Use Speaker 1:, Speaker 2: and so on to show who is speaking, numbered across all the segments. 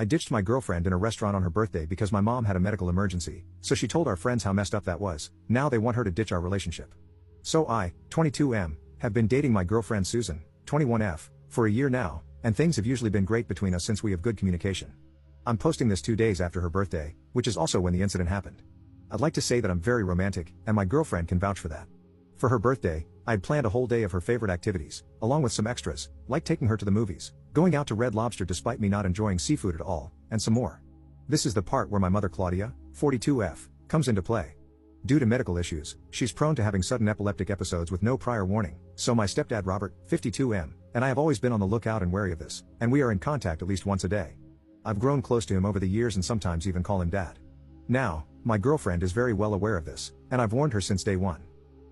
Speaker 1: I ditched my girlfriend in a restaurant on her birthday because my mom had a medical emergency, so she told our friends how messed up that was. Now they want her to ditch our relationship. So I, 22M, have been dating my girlfriend Susan, 21F, for a year now, and things have usually been great between us since we have good communication. I'm posting this 2 days after her birthday, which is also when the incident happened. I'd like to say that I'm very romantic, and my girlfriend can vouch for that. For her birthday, I had planned a whole day of her favorite activities, along with some extras, like taking her to the movies, going out to Red Lobster despite me not enjoying seafood at all, and some more. This is the part where my mother Claudia, 42F, comes into play. Due to medical issues, she's prone to having sudden epileptic episodes with no prior warning, so my stepdad Robert, 52M, and I have always been on the lookout and wary of this, and we are in contact at least once a day. I've grown close to him over the years and sometimes even call him dad. Now, my girlfriend is very well aware of this, and I've warned her since day one.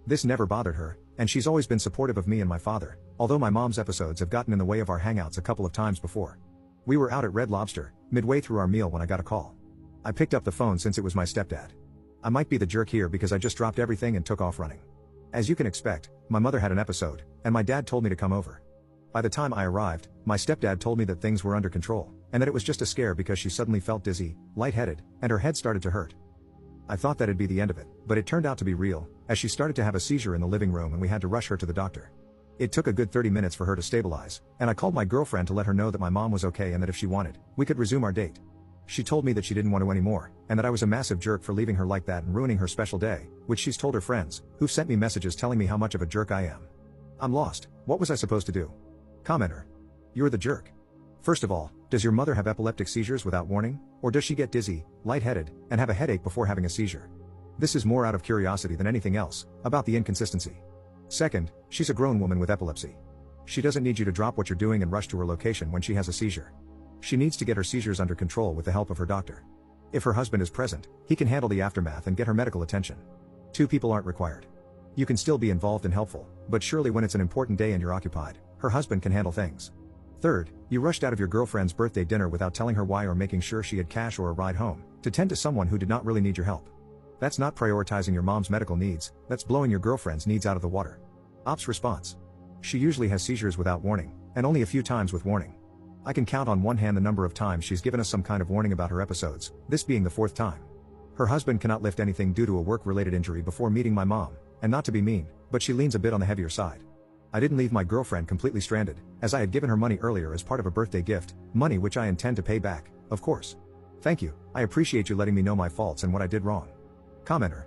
Speaker 1: This never bothered her, and she's always been supportive of me and my father, although my mom's episodes have gotten in the way of our hangouts a couple of times before. We were out at Red Lobster, midway through our meal when I got a call. I picked up the phone since it was my stepdad. I might be the jerk here because I just dropped everything and took off running. As you can expect, my mother had an episode, and my dad told me to come over. By the time I arrived, my stepdad told me that things were under control, and that it was just a scare because she suddenly felt dizzy, lightheaded, and her head started to hurt. I thought that'd be the end of it, but it turned out to be real, as she started to have a seizure in the living room and we had to rush her to the doctor. It took a good 30 minutes for her to stabilize, and I called my girlfriend to let her know that my mom was okay and that if she wanted, we could resume our date. She told me that she didn't want to anymore, and that I was a massive jerk for leaving her like that and ruining her special day, which she's told her friends, who've sent me messages telling me how much of a jerk I am. I'm lost. What was I supposed to do? Commenter. You're the jerk. First of all, does your mother have epileptic seizures without warning, or does she get dizzy, lightheaded, and have a headache before having a seizure? This is more out of curiosity than anything else, about the inconsistency. Second, she's a grown woman with epilepsy. She doesn't need you to drop what you're doing and rush to her location when she has a seizure. She needs to get her seizures under control with the help of her doctor. If her husband is present, he can handle the aftermath and get her medical attention. 2 people aren't required. You can still be involved and helpful, but surely when it's an important day and you're occupied, her husband can handle things. Third, you rushed out of your girlfriend's birthday dinner without telling her why or making sure she had cash or a ride home, to tend to someone who did not really need your help. That's not prioritizing your mom's medical needs, that's blowing your girlfriend's needs out of the water. Ops response. She usually has seizures without warning, and only a few times with warning. I can count on one hand the number of times she's given us some kind of warning about her episodes, this being the 4th time. Her husband cannot lift anything due to a work-related injury before meeting my mom, and not to be mean, but she leans a bit on the heavier side. I didn't leave my girlfriend completely stranded, as I had given her money earlier as part of a birthday gift, money which I intend to pay back, of course. Thank you, I appreciate you letting me know my faults and what I did wrong. Commenter.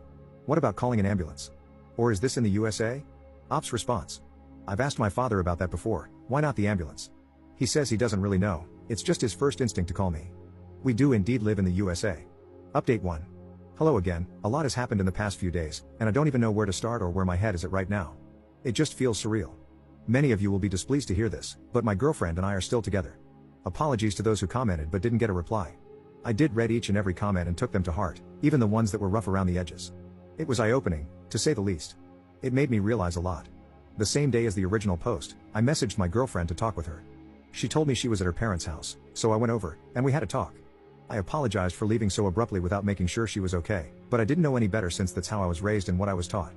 Speaker 1: What about calling an ambulance? Or is this in the USA? Ops response. I've asked my father about that before, why not the ambulance? He says he doesn't really know, it's just his first instinct to call me. We do indeed live in the USA. Update 1. Hello again, a lot has happened in the past few days, and I don't even know where to start or where my head is at right now. It just feels surreal. Many of you will be displeased to hear this, but my girlfriend and I are still together. Apologies to those who commented but didn't get a reply. I did read each and every comment and took them to heart, even the ones that were rough around the edges. It was eye-opening, to say the least. It made me realize a lot. The same day as the original post, I messaged my girlfriend to talk with her. She told me she was at her parents' house, so I went over, and we had a talk. I apologized for leaving so abruptly without making sure she was okay, but I didn't know any better since that's how I was raised and what I was taught.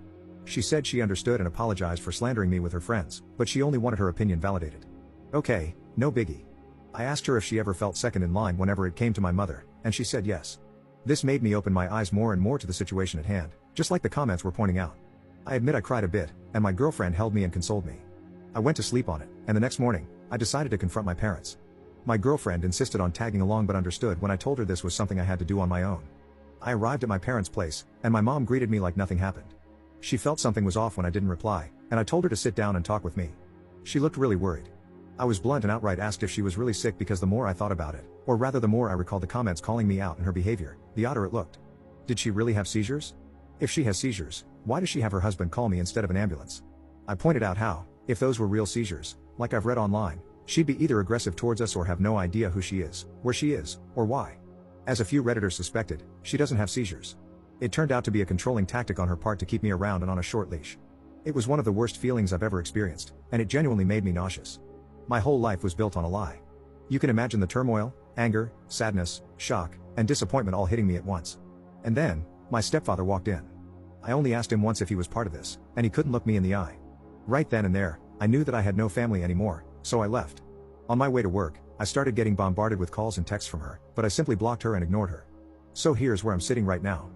Speaker 1: She said she understood and apologized for slandering me with her friends, but she only wanted her opinion validated. Okay, no biggie. I asked her if she ever felt second in line whenever it came to my mother, and she said yes. This made me open my eyes more and more to the situation at hand, just like the comments were pointing out. I admit I cried a bit, and my girlfriend held me and consoled me. I went to sleep on it, and the next morning, I decided to confront my parents. My girlfriend insisted on tagging along but understood when I told her this was something I had to do on my own. I arrived at my parents' place, and my mom greeted me like nothing happened. She felt something was off when I didn't reply, and I told her to sit down and talk with me. She looked really worried. I was blunt and outright asked if she was really sick because the more I thought about it, or rather the more I recalled the comments calling me out and her behavior, the odder it looked. Did she really have seizures? If she has seizures, why does she have her husband call me instead of an ambulance? I pointed out how, if those were real seizures, like I've read online, she'd be either aggressive towards us or have no idea who she is, where she is, or why. As a few Redditors suspected, she doesn't have seizures. It turned out to be a controlling tactic on her part to keep me around and on a short leash. It was one of the worst feelings I've ever experienced, and it genuinely made me nauseous. My whole life was built on a lie. You can imagine the turmoil, anger, sadness, shock, and disappointment all hitting me at once. And then, my stepfather walked in. I only asked him once if he was part of this, and he couldn't look me in the eye. Right then and there, I knew that I had no family anymore, so I left. On my way to work, I I started getting bombarded with calls and texts from her, but I simply blocked her and ignored her. So here's where I'm sitting right now.